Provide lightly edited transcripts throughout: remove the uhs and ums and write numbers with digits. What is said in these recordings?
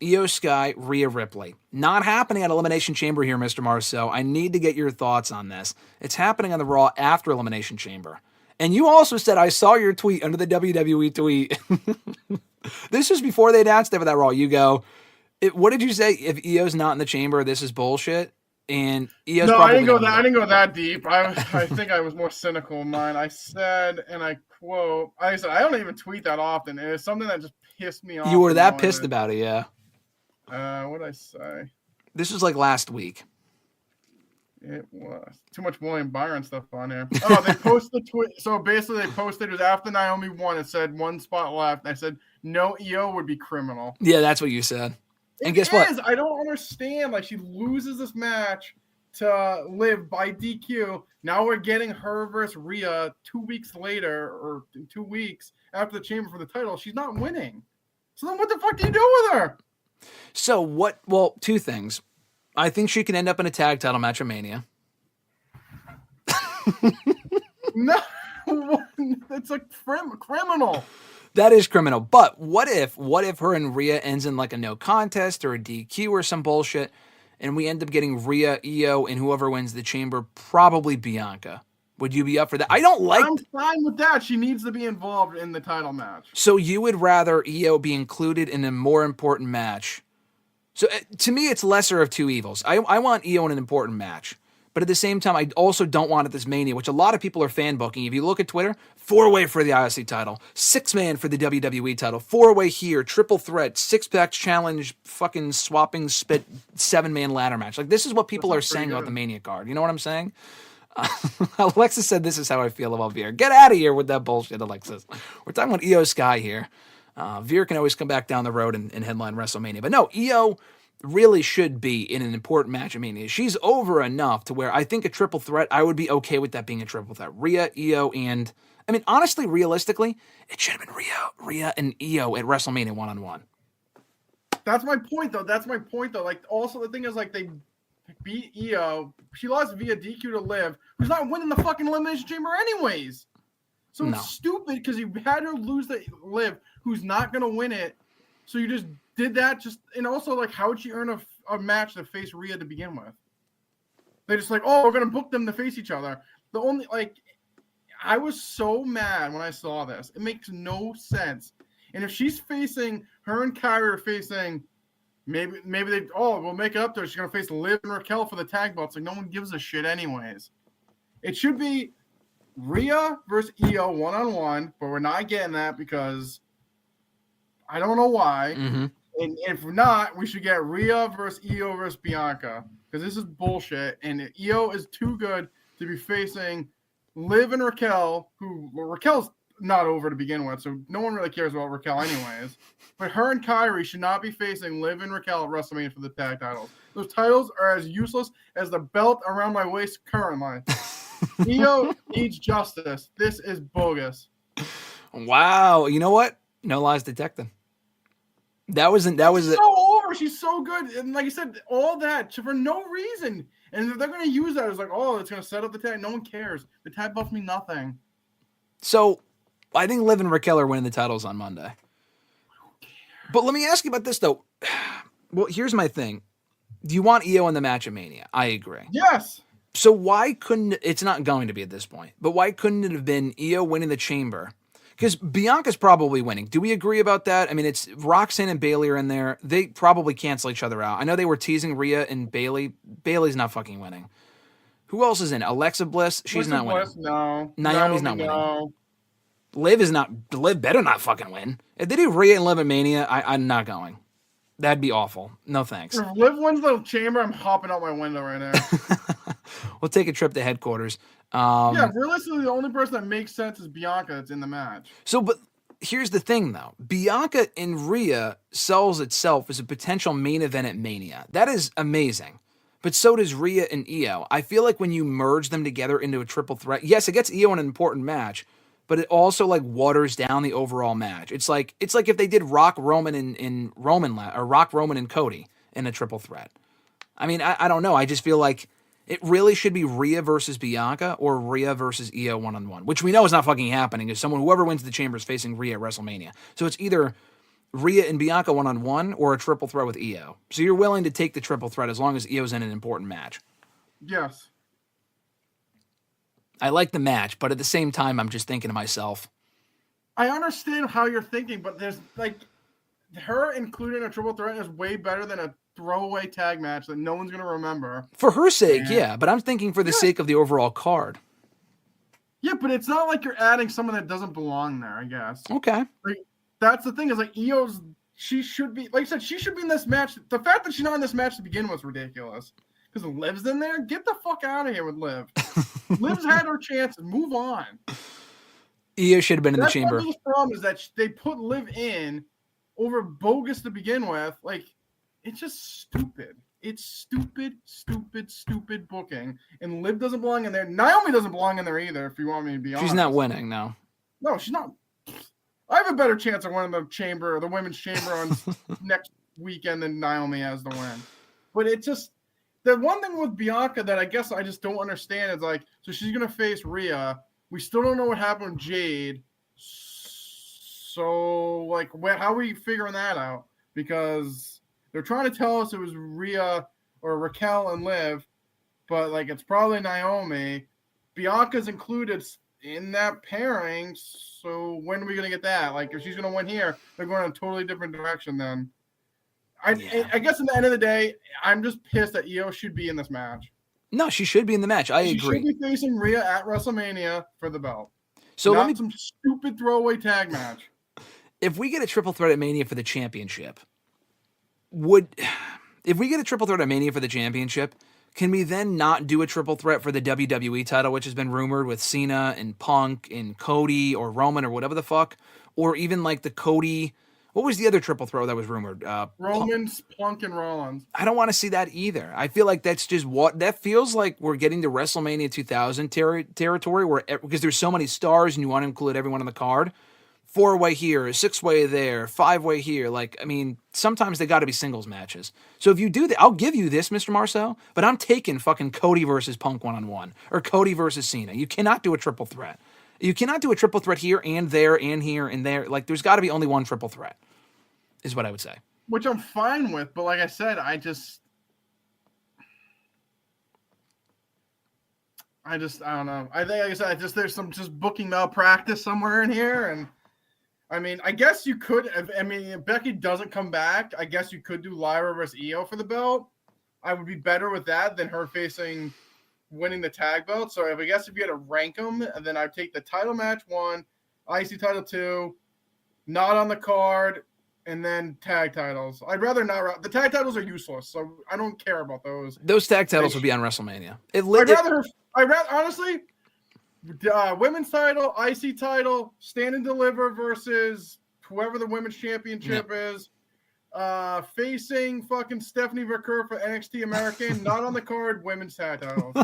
Iyo Sky, Rhea Ripley. Not happening at Elimination Chamber here, Mr. Marceau. I need to get your thoughts on this. It's happening on the Raw after Elimination Chamber. And you also said, I saw your tweet under the WWE tweet. This was before they announced it for that Raw. You go, what did you say? If Io's not in the chamber, this is bullshit? And Io's I didn't go that deep. I think I was more cynical in mine. I said, and I quote, I said, I don't even tweet that often. It was something that just pissed me off. You were that pissed about it, yeah. What did I say? This was like last week. It was too much William Byron stuff on here. Oh, they posted the tweet. So basically, they posted it was after Naomi won. It said 1 spot left. I said no, Iyo would be criminal. Yeah, that's what you said. And guess what? what? I don't understand. Like, she loses this match to Liv by DQ. Now we're getting her versus Rhea 2 weeks later, or 2 weeks after the chamber for the title. She's not winning. So then, what the fuck do you do with her? So what? Well, 2 things. I think she can end up in a tag title match at Mania. No, it's a criminal. That is criminal. But what if her and Rhea ends in like a no contest or a DQ or some bullshit, and we end up getting Rhea, Iyo, and whoever wins the chamber, probably Bianca. Would you be up for that? I'm fine with that. She needs to be involved in the title match. So you would rather Iyo be included in a more important match. So to me, it's lesser of 2 evils. I want Iyo in an important match. But at the same time, I also don't want it this Mania, which a lot of people are fan booking. If you look at Twitter, 4-way for the IC title, 6-man for the WWE title, 4-way here, triple threat, 6-pack challenge, fucking swapping spit, 7-man ladder match. Like, this is what people are saying about the Mania card. You know what I'm saying? Alexis said, this is how I feel about Veer. Get out of here with that bullshit, Alexis. We're talking about Iyo Sky here. Veer can always come back down the road and headline WrestleMania. But no, Iyo really should be in an important match at Mania. She's over enough to where I think a triple threat, I would be okay with that being a triple threat. Rhea, Iyo, and... I mean, honestly, realistically, it should have been Rhea and Iyo at WrestleMania 1-on-1. That's my point, though. Like, also, the thing is, like, they beat Iyo. She lost via DQ to Liv, who's not winning the fucking Elimination Chamber anyways. So it's stupid because you had her lose to Liv, who's not going to win it. So you just did that. And also, like, how would she earn a match to face Rhea to begin with? They're just like, oh, we're going to book them to face each other. The only, like, I was so mad when I saw this. It makes no sense. And if she's facing, her and Kyrie are facing, maybe we'll make it up there. She's going to face Liv and Raquel for the tag belts. Like, no one gives a shit anyways. It should be Rhea versus Iyo 1-on-1, but we're not getting that because I don't know why. Mm-hmm. And if not, we should get Rhea versus Iyo versus Bianca because this is bullshit. And Iyo is too good to be facing Liv and Raquel, Raquel's not over to begin with, so no one really cares about Raquel anyways. But her and Kyrie should not be facing Liv and Raquel at WrestleMania for the tag titles. Those titles are as useless as the belt around my waist currently. Iyo needs justice. This is bogus. Wow. You know what? No lies detected. She's so over. She's so good. And like I said, all that for no reason. And they're going to use that as like, oh, it's going to set up the tag. No one cares. The tag belts mean nothing. So I think Liv and Raquel are winning the titles on Monday. But let me ask you about this, though. Well, here's my thing. Do you want Iyo in the match at Mania? I agree. Yes. So why couldn't it's not going to be at this point, but why couldn't it have been Iyo winning the chamber? Because Bianca's probably winning. Do we agree about that? I mean, it's Roxanne and Bayley are in there. They probably cancel each other out. I know they were teasing Rhea and Bayley. Bayley's not fucking winning. Who else is in? Alexa Bliss? She's not winning. No. Naomi's not winning. Liv better not fucking win. If they do Rhea and Liv at Mania, I'm not going. That'd be awful. No thanks. If Liv wins the chamber, I'm hopping out my window right now. We'll take a trip to headquarters. Yeah, realistically, the only person that makes sense is Bianca that's in the match. So, but here's the thing, though. Bianca and Rhea sells itself as a potential main event at Mania. That is amazing. But so does Rhea and Iyo. I feel like when you merge them together into a triple threat, yes, it gets Iyo in an important match, but it also like waters down the overall match. It's like if they did Rock, Roman, and Rock, Roman, and Cody in a triple threat. I mean, I don't know. I just feel like it really should be Rhea versus Bianca or Rhea versus Iyo 1-on-1, which we know is not fucking happening. Is whoever wins the chamber is facing Rhea at WrestleMania. So it's either Rhea and Bianca one-on-one or a triple threat with Iyo. So you're willing to take the triple threat as long as Iyo's in an important match. Yes. I like the match, but at the same time, I'm just thinking to myself. I understand how you're thinking, but there's like her including a triple threat is way better than a throwaway tag match that no one's going to remember. For her sake, yeah, but I'm thinking for the sake of the overall card. Yeah, but it's not like you're adding someone that doesn't belong there, I guess. Okay. Like, that's the thing is like she should be, like I said, she should be in this match. The fact that she's not in this match to begin with is ridiculous. Because Liv's in there, get the fuck out of here with Liv. Liv's had her chances. Move on. Iyo should have been in the chamber. The problem is that they put Liv in over Bogus to begin with. Like, it's just stupid. It's stupid booking. And Liv doesn't belong in there. Naomi doesn't belong in there either, if you want me to be honest. She's not winning, no. No, she's not. I have a better chance of winning the women's chamber on next weekend than Naomi has to win. But it just, the one thing with Bianca that I guess I just don't understand is like, so she's going to face Rhea. We still don't know what happened with Jade. So, like, how are we figuring that out? Because they're trying to tell us it was Rhea or Raquel and Liv, but, like, it's probably Naomi. Bianca's included in that pairing, so when are we going to get that? Like, if she's going to win here, they're going in a totally different direction then. I guess at the end of the day, I'm just pissed that Iyo should be in this match. No, she should be in the match. I agree. She should be facing Rhea at WrestleMania for the belt. So not some stupid throwaway tag match. If we get a triple threat at Mania for the championship, can we then not do a triple threat for the WWE title, which has been rumored with Cena and Punk and Cody or Roman or whatever the fuck? Or even like the Cody... What was the other triple throw that was rumored? Romans, Punk, and Rollins. I don't want to see that either. I feel like that's just that feels like we're getting to WrestleMania 2000 territory where, because there's so many stars and you want to include everyone on the card. 4-way here, 6-way there, 5-way here. Like, I mean, sometimes they got to be singles matches. So if you do that, I'll give you this, Mr. Marceau, but I'm taking fucking Cody versus Punk one-on-one or Cody versus Cena. You cannot do a triple threat. You cannot do a triple threat here and there and here and there. Like, there's got to be only one triple threat, is what I would say. Which I'm fine with, but like I said, I don't know. I think, like I said, there's some booking malpractice somewhere in here. And I mean, I guess you could, if Becky doesn't come back, I guess you could do Lyra versus Iyo for the belt. I would be better with that than her winning the tag belt. So if you had to rank them, then I'd take the title match 1, IC title 2, not on the card, and then tag titles. I'd rather not. The tag titles are useless, so I don't care about those. Those tag titles would be on WrestleMania. I'd rather honestly, women's title, IC title, Stand and Deliver versus whoever the women's championship is. Facing fucking Stephanie Verker for NXT American, not on the card, women's tag titles.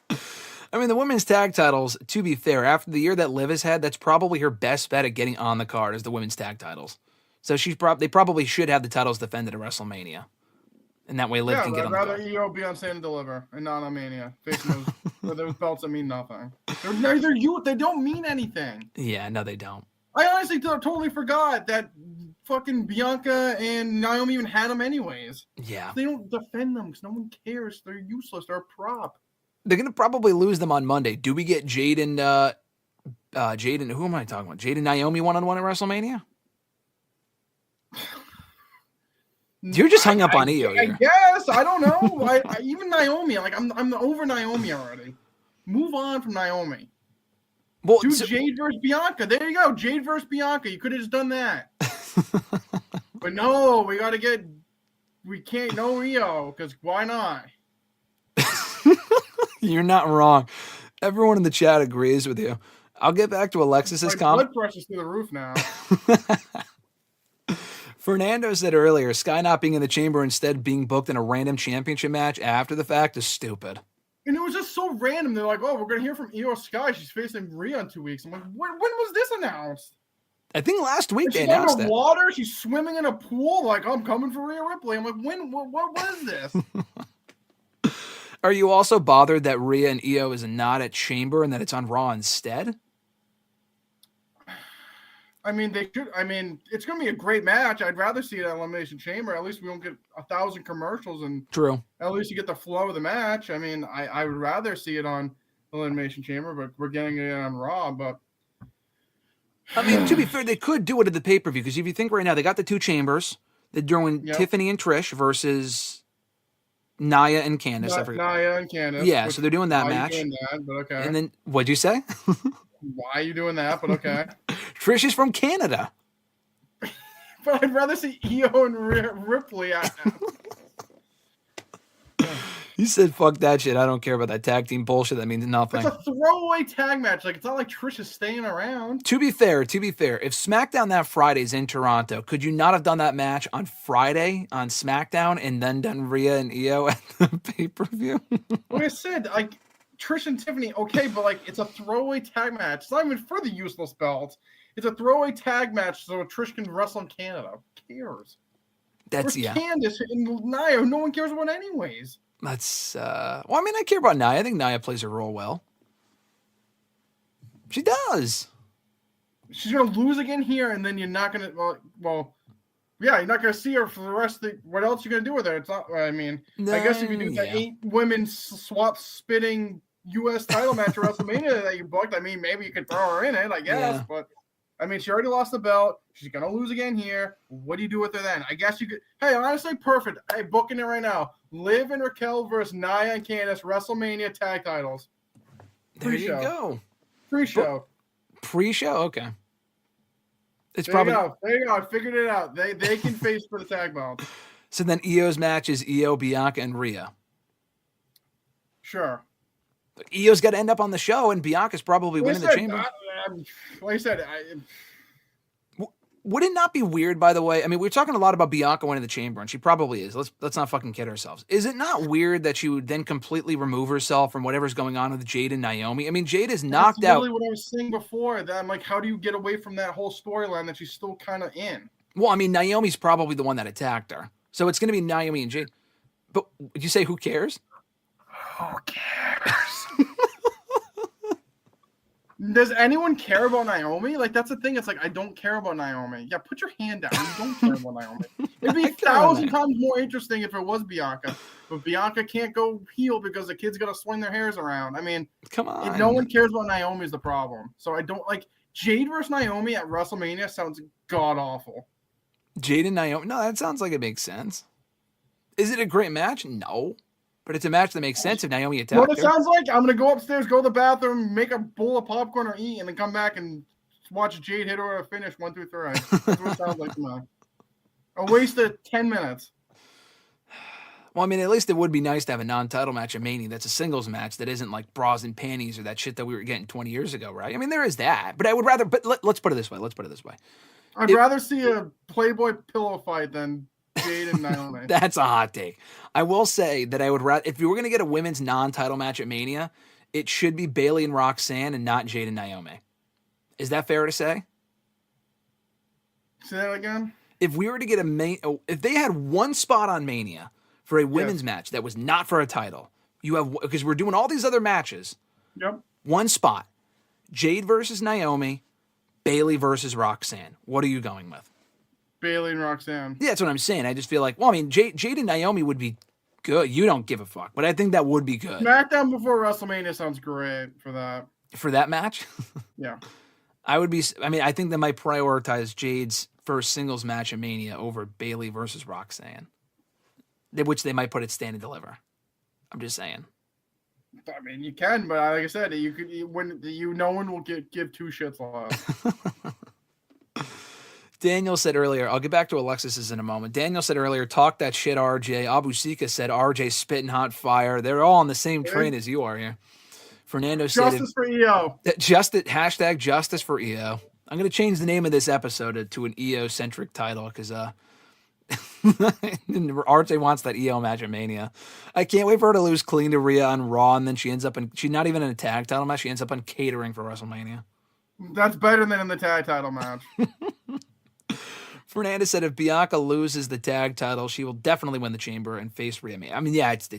I mean, the women's tag titles, to be fair, after the year that Liv has had, that's probably her best bet at getting on the card is the women's tag titles. So they probably should have the titles defended at WrestleMania. And that way Liv can get on the card. I'd rather Iyo be on Stand and Deliver and not on Mania. Facing those belts that mean nothing. They don't mean anything. Yeah, no, they don't. I honestly totally forgot that fucking Bianca and Naomi even had them anyways. Yeah. They don't defend them because no one cares. They're useless. They're a prop. They're going to probably lose them on Monday. Do we get Jade and who am I talking about? Jade and Naomi one-on-one at WrestleMania? You're just hung up on Iyo here. I guess. I don't know. Even Naomi, like I'm over Naomi already. Move on from Naomi. Well, Jade versus Bianca. There you go. Jade versus Bianca. You could have just done that. But no, we can't know Iyo because why not? You're not wrong. Everyone in the chat agrees with you. I'll get back to Alexis's comment. Blood pressure's through the roof now. Fernando said earlier, Sky not being in the chamber, instead being booked in a random championship match after the fact is stupid. And it was just so random. They're like, oh, we're going to hear from Iyo Sky. She's facing Rhea in 2 weeks. I'm like, when was this announced? I think last week they she's announced it. Water. She's swimming in a pool. Like, I'm coming for Rhea Ripley. I'm like, what was this? Are you also bothered that Rhea and Iyo is not at Chamber and that it's on Raw instead? I mean, they should. I mean, it's going to be a great match. I'd rather see it at Elimination Chamber. At least we don't get 1,000 commercials, and True. at least you get the flow of the match. I mean, I would rather see it on Elimination Chamber, but we're getting it on Raw. But I mean, to be fair, they could do it at the pay-per-view, because if you think right now, they got the two chambers. They're doing Tiffany and Trish versus Nia and Candice. Nia and Candice. Yeah, so they're doing that match. Doing that, but okay. And then, what'd you say? Why are you doing that? But okay. Trish is from Canada. But I'd rather see Iyo and Ripley. You said fuck that shit. I don't care about that tag team bullshit. That means nothing. It's a throwaway tag match. Like, it's not like Trish is staying around. To be fair, if SmackDown that Friday's in Toronto, could you not have done that match on Friday on SmackDown and then done Rhea and Iyo at the pay-per-view? Like I said, like, Trish and Tiffany, okay, but like, it's a throwaway tag match. It's not even for the useless belts. It's a throwaway tag match so Trish can wrestle in Canada. Who cares? Where's Candice and Nia, no one cares about anyways. That's well, I mean, I care about Nia. I think Nia plays her role well. She does. She's gonna lose again here, and then you're not gonna. Yeah, you're not gonna see her for the rest of the. What else you gonna do with her? It's not. I mean, I guess if you do the 8 women swap spitting U.S. title match at WrestleMania that you booked, I mean, maybe you could throw her in it, I guess. Yeah. But I mean, she already lost the belt. She's gonna lose again here. What do you do with her then? I guess you could. Hey, honestly, perfect. Hey, booking it right now. Liv and Raquel versus Nia and Candice, WrestleMania tag titles. There you go. Pre-show. Pre-show. Okay. It's there probably. There you go. I figured it out. They can face for the tag belts. So then Io's match is Iyo, Bianca, and Rhea. Sure. But Io's got to end up on the show, and Bianca's probably winning the chamber. Like I said, would it not be weird, by the way? I mean, we're talking a lot about Bianca winning the chamber, and she probably is. Let's not fucking kid ourselves. Is it not weird that she would then completely remove herself from whatever's going on with Jade and Naomi? I mean, Jade is knocked out. That's really what I was saying before. That I'm like, how do you get away from that whole storyline that she's still kind of in? Well, I mean, Naomi's probably the one that attacked her, so it's going to be Naomi and Jade. But would you say who cares? Who cares? Does anyone care about Naomi? Like, that's the thing. It's like, I don't care about Naomi. Yeah, put your hand down. You don't care about Naomi. It'd be 1,000 times more interesting if it was Bianca. But Bianca can't go heel because the kids got to swing their hairs around. I mean, come on. If no one cares about Naomi is the problem. So I don't like Jade versus Naomi at WrestleMania sounds god awful. Jade and Naomi? No, that sounds like it makes sense. Is it a great match? No. But it's a match that makes sense if Naomi attacked her. What it sounds like, I'm going to go upstairs, go to the bathroom, make a bowl of popcorn or eat, and then come back and watch Jade hit her to finish 1, 2, 3. That's what it sounds like to me. A waste of 10 minutes. Well, I mean, at least it would be nice to have a non-title match at Mania that's a singles match that isn't like bras and panties or that shit that we were getting 20 years ago, right? I mean, there is that. But I would rather, let's put it this way. I'd rather see a Playboy pillow fight than Jade and Naomi. That's a hot take. I will say that I would rather, if you were going to get a women's non-title match at Mania, it should be Bayley and Roxanne and not Jade and Naomi. Is that fair to say? Say that again? If we were to get if they had one spot on Mania for a women's match that was not for a title, because we're doing all these other matches. Yep. One spot. Jade versus Naomi, Bayley versus Roxanne. What are you going with? Bayley and Roxanne. Yeah, that's what I'm saying. I just feel like, well, I mean, Jade and Naomi would be good. You don't give a fuck, but I think that would be good. SmackDown before WrestleMania sounds great for that. For that match? Yeah. I think they might prioritize Jade's first singles match at Mania over Bayley versus Roxanne, which they might put at Stand and Deliver. I'm just saying. I mean, you can, but like I said, no one will give two shits less. Daniel said earlier, I'll get back to Alexis's in a moment. Daniel said earlier, talk that shit, RJ. Abu Sika said RJ spitting hot fire. They're all on the same train as you are here. Fernando said justice for Iyo. Hashtag justice for Iyo. I'm going to change the name of this episode to an Iyo-centric title because RJ wants that Iyo match at Mania. I can't wait for her to lose clean to Rhea on Raw, and then she's not even in a tag title match. She ends up on catering for WrestleMania. That's better than in the tag title match. Fernandez said if Bianca loses the tag title, she will definitely win the chamber and face Rhea. I mean, yeah, it's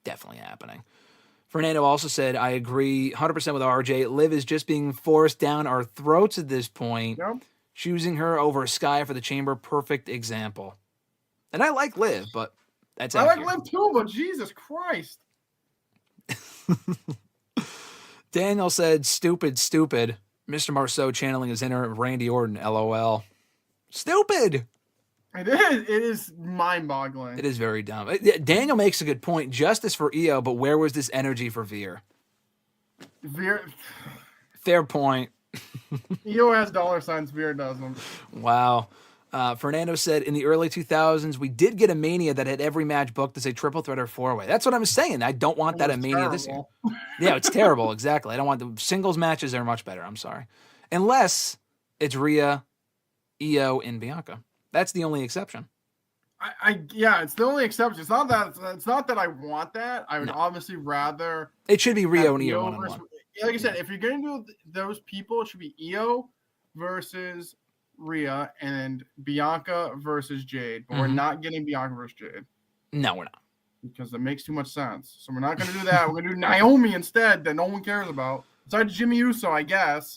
definitely happening. Fernando also said, I agree 100% with RJ. Liv is just being forced down our throats at this point. Yep. Choosing her over Sky for the Chamber, perfect example. And I like Liv, but that's I like accurate. Liv too, but Jesus Christ. Daniel said, stupid. Mr. Marceau channeling his inner Randy Orton, LOL. Stupid. It is. It is mind-boggling. It is very dumb. Daniel makes a good point. Justice for Iyo, but where was this energy for Veer? Fair point. Iyo has $signs, Veer doesn't. Wow. Fernando said, in the early 2000s, we did get a Mania that had every match booked as a triple threat or four-way. That's what I'm saying. I don't want that at Mania this year. Yeah, it's terrible. Exactly. I don't want the singles matches. Are much better. I'm sorry. Unless it's Rhea, Iyo, and Bianca. That's the only exception. Yeah, it's the only exception. It's not that I want that. I would obviously rather it should be Rio and Iyo one-on-one. Like I said, if you're going to do those people, it should be Iyo versus Rhea and Bianca versus Jade. But we're not getting Bianca versus Jade. No, we're not. Because it makes too much sense. So we're not going to do that. We're going to do Naomi instead that no one cares about. Besides Jimmy Uso, I guess.